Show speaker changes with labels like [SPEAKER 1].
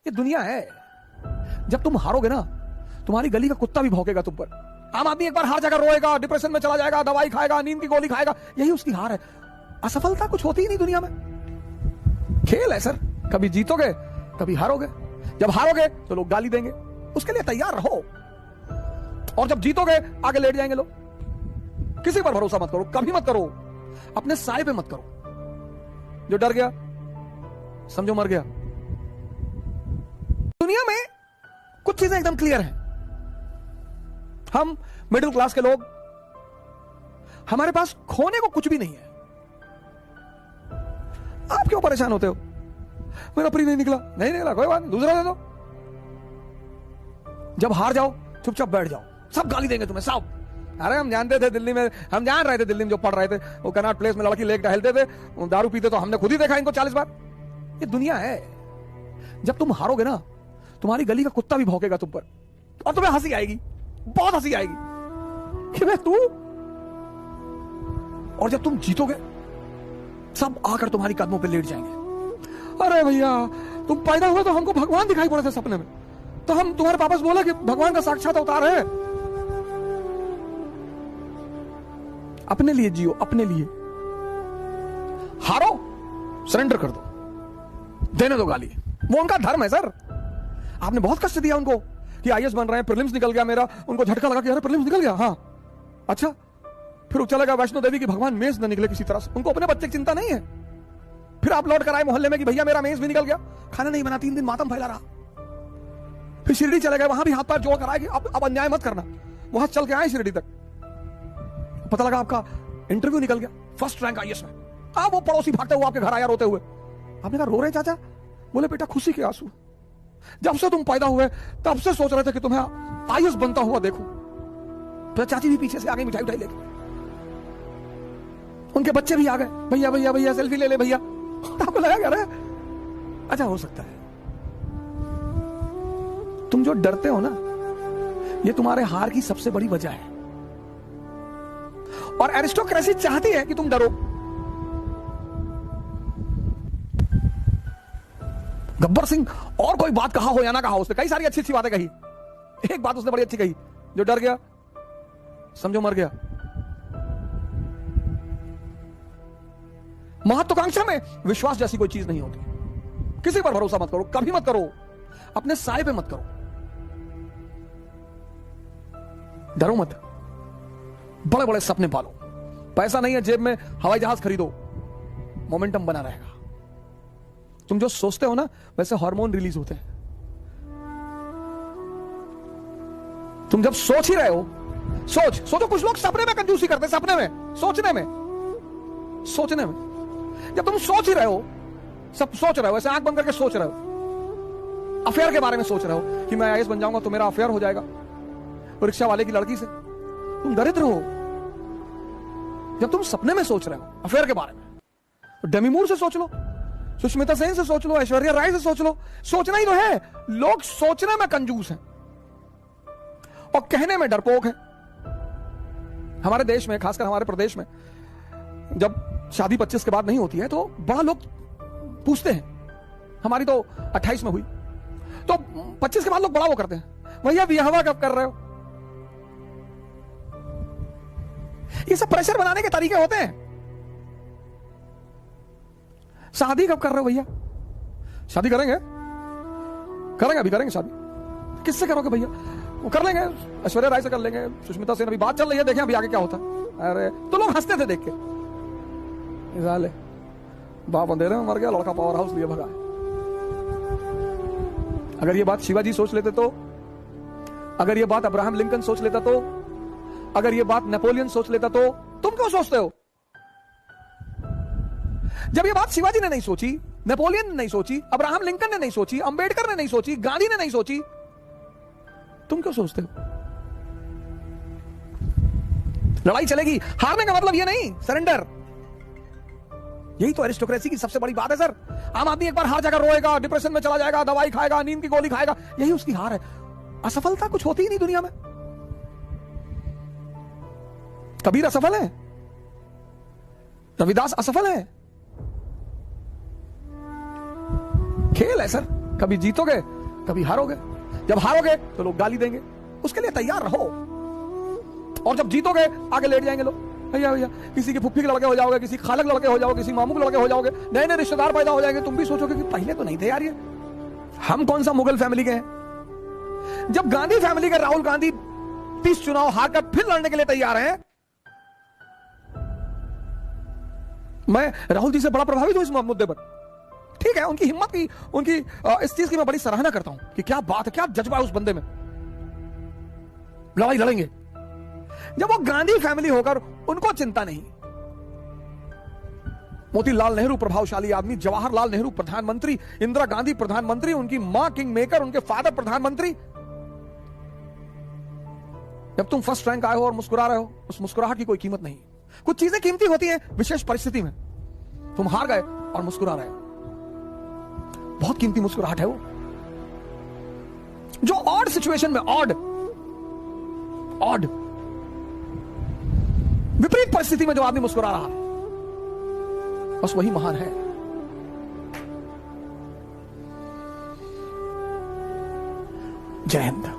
[SPEAKER 1] ये दुनिया है। जब तुम हारोगे ना, तुम्हारी गली का कुत्ता भी भौंकेगा तुम पर। आम आदमी एक बार हार जाकर रोएगा, डिप्रेशन में चला जाएगा, दवाई खाएगा, नींद की गोली खाएगा, यही उसकी हार है। असफलता कुछ होती ही नहीं दुनिया में। खेल है सर, कभी जीतोगे कभी हारोगे। जब हारोगे तो लोग गाली देंगे, उसके लिए तैयार रहो। और जब जीतोगे आगे लेट जाएंगे लोग। किसी पर भरोसा मत करो, कभी मत करो। अपने साए पे मत करो। जो डर गया समझो मर गया। दुनिया में कुछ चीजें एकदम क्लियर हैं। हम मिडिल क्लास के लोग, हमारे पास खोने को कुछ भी नहीं है। आप क्यों परेशान होते हो? मेरा प्री नहीं निकला, नहीं निकला, कोई बात नहीं, दूसरा दे दो। जब हार जाओ चुपचाप बैठ जाओ, सब गाली देंगे तुम्हें सब। अरे हम जानते थे दिल्ली में, हम जान रहे थे दिल्ली में जो पढ़ रहे थे, वो कनॉट प्लेस में लड़की लेके टहलते थे, दारू पीते, तो हमने खुद ही देखा इनको 40 बार। ये दुनिया है। जब तुम हारोगे ना, तुम्हारी गली का कुत्ता भी भौंकेगा तुम पर, और तुम्हें हंसी आएगी, बहुत हंसी आएगी कि मैं तू। और जब तुम जीतोगे सब आकर तुम्हारी कदमों पे लेट जाएंगे। अरे भैया तुम पैदा हुए तो हमको भगवान दिखाई पड़े थे सपने में, तो हम तुम्हारे पापा से बोला कि भगवान का साक्षात अवतार है। अपने लिए जियो, अपने लिए। हारो सरेंडर कर दो, देने दो गाली, वो उनका धर्म है सर। आपने बहुत कष्ट दिया उनको कि आईएएस बन रहे हैं, प्रीलिम्स निकल गया मेरा, उनको झटका लगा कि अरे प्रीलिम्स निकल गया, हाँ अच्छा। फिर चला गया वैष्णो देवी की भगवान मेज न निकले किसी तरह से, उनको अपने बच्चे की चिंता नहीं है। फिर आप लौट कर आए मोहल्ले में कि भैया मेरा मेज भी निकल गया, खाना नहीं बना, 3 दिन मातम फैला रहा। फिर शिरडी चले गए, वहां भी हाथ पैर जोड़ कर आए कि अब अन्याय मत करना। वहां चल के आए शिरडी तक, पता लगा आपका इंटरव्यू निकल गया, फर्स्ट रैंक आईएएस में। अब वो पड़ोसी भागते हुए आपके घर आया रोते हुए। आपने कहा रो रहे चाचा? बोले बेटा खुशी के आंसू। जब से तुम पैदा हुए तब से सोच रहे थे कि तुम्हें आईएएस बनता हुआ देखो। तो चाची भी पीछे से आ गई मिठाई उठाई लेके, उनके बच्चे भी आ गए, भैया भैया भैया सेल्फी ले ले भैया। आपको लगा क्या? अच्छा हो सकता है तुम जो डरते हो ना, ये तुम्हारे हार की सबसे बड़ी वजह है। और एरिस्टोक्रेसी चाहती है कि तुम डरो। गब्बर सिंह और कोई बात कहा हो या ना कहा हो, उसने कई सारी अच्छी अच्छी बातें कही। एक बात उसने बड़ी अच्छी कही, जो डर गया समझो मर गया। महत्वाकांक्षा में विश्वास जैसी कोई चीज नहीं होती। किसी पर भरोसा मत करो, कभी मत करो। अपने साए पे मत करो। डरो मत, बड़े बड़े सपने पालो। पैसा नहीं है जेब में, हवाई जहाज खरीदो, मोमेंटम बना रहेगा। तुम जो सोचते हो ना, वैसे हार्मोन रिलीज होते हैं। तुम जब सोच ही रहे हो, सोचो। कुछ लोग सपने में कंजूसी करते हैं, सपने में, सोचने में। जब तुम सोच ही रहे हो, सब सोच रहे हो, ऐसे आंख बंद करके सोच रहे हो, अफेयर के बारे में सोच रहे हो कि मैं आईएएस बन जाऊंगा तो मेरा अफेयर हो जाएगा रिक्शा वाले की लड़की से, तुम दरिद्र हो। जब तुम सपने में सोच रहे हो अफेयर के बारे में, तो डेमी मूर से सोच लो, सुष्मिता सेन से सोच लो, ऐश्वर्या राय से सोच लो। सोचना ही तो है। लोग सोचने में कंजूस हैं और कहने में डरपोक है। हमारे देश में, खासकर हमारे प्रदेश में, जब शादी 25 के बाद नहीं होती है तो बड़ा लोग पूछते हैं। हमारी तो 28 में हुई, तो 25 के बाद लोग बड़ा वो करते हैं, भैया ब्याह कब कर रहे हो? ये सब प्रेशर बनाने के तरीके होते हैं। शादी कब कर रहे हो भैया? शादी करेंगे, अभी करेंगे शादी। किससे करोगे भैया? वो कर लेंगे, ऐश्वर्या राय से कर लेंगे, सुष्मिता सेन, अभी बात चल रही है, देखें अभी आगे क्या होता है। अरे तो लोग हंसते थे देख के, बाप अंधेरे में मर गया, लड़का पावर हाउस लिए भगा। अगर ये बात शिवाजी सोच लेते तो, अगर ये बात अब्राहम लिंकन सोच लेता तो, अगर ये बात नेपोलियन सोच लेता तो तुम क्यों सोचते हो? जब ये बात शिवाजी ने नहीं सोची, नेपोलियन ने नहीं सोची, अब्राहम लिंकन ने नहीं सोची, अंबेडकर ने नहीं सोची, गांधी ने नहीं सोची, तुम क्यों सोचते हो? लड़ाई चलेगी, हारने का मतलब ये नहीं, सरेंडर। यही तो एरिस्टोक्रेसी की सबसे बड़ी बात है सर। आम आदमी एक बार हार जाकर रोएगा, डिप्रेशन में चला जाएगा, दवाई खाएगा, नींद की गोली खाएगा, यही उसकी हार है। असफलता कुछ होती ही नहीं दुनिया में। कबीर असफल है, रविदास असफल है। खेल है सर, कभी जीतोगे कभी हारोगे, जब हारोगे तो लोग गाली देंगे, उसके लिए तैयार रहो। और जब जीतोगे आगे लेट जाएंगे लोग, भैया भैया, किसी के फुफ्फी के लड़के हो जाओगे, किसी खालक लड़के हो जाओगे, किसी मामू के लड़के हो जाओगे, नए नए रिश्तेदार पैदा हो जाएंगे। तुम भी सोचोगे कि पहले तो नहीं थे यार ये, हम कौन सा मुगल फैमिली के हैं। जब गांधी फैमिली के राहुल गांधी 30 चुनाव हारकर फिर लड़ने के लिए तैयार हैं, मैं राहुल जी से बड़ा प्रभावित हूं इस मुद्दे पर। ठीक है, उनकी हिम्मत की, उनकी इस चीज की मैं बड़ी सराहना करता हूं कि क्या बात है, क्या जज्बा है उस बंदे में, लड़ाई लड़ेंगे। जब वो गांधी फैमिली होकर उनको चिंता नहीं, मोतीलाल नेहरू प्रभावशाली आदमी, जवाहरलाल नेहरू प्रधानमंत्री, इंदिरा गांधी प्रधानमंत्री, उनकी मां किंग मेकर, उनके फादर प्रधानमंत्री। जब तुम फर्स्ट रैंक आए हो और मुस्कुरा रहे हो, उस मुस्कुराहट की कोई कीमत नहीं। कुछ चीजें कीमती होती हैं विशेष परिस्थिति में। तुम हार गए और मुस्कुरा रहे हो, बहुत कीमती मुस्कुराहट है वो। जो ऑड सिचुएशन में, ऑड विपरीत परिस्थिति में जो आदमी मुस्कुरा रहा, बस वही महान है। जय हिंद।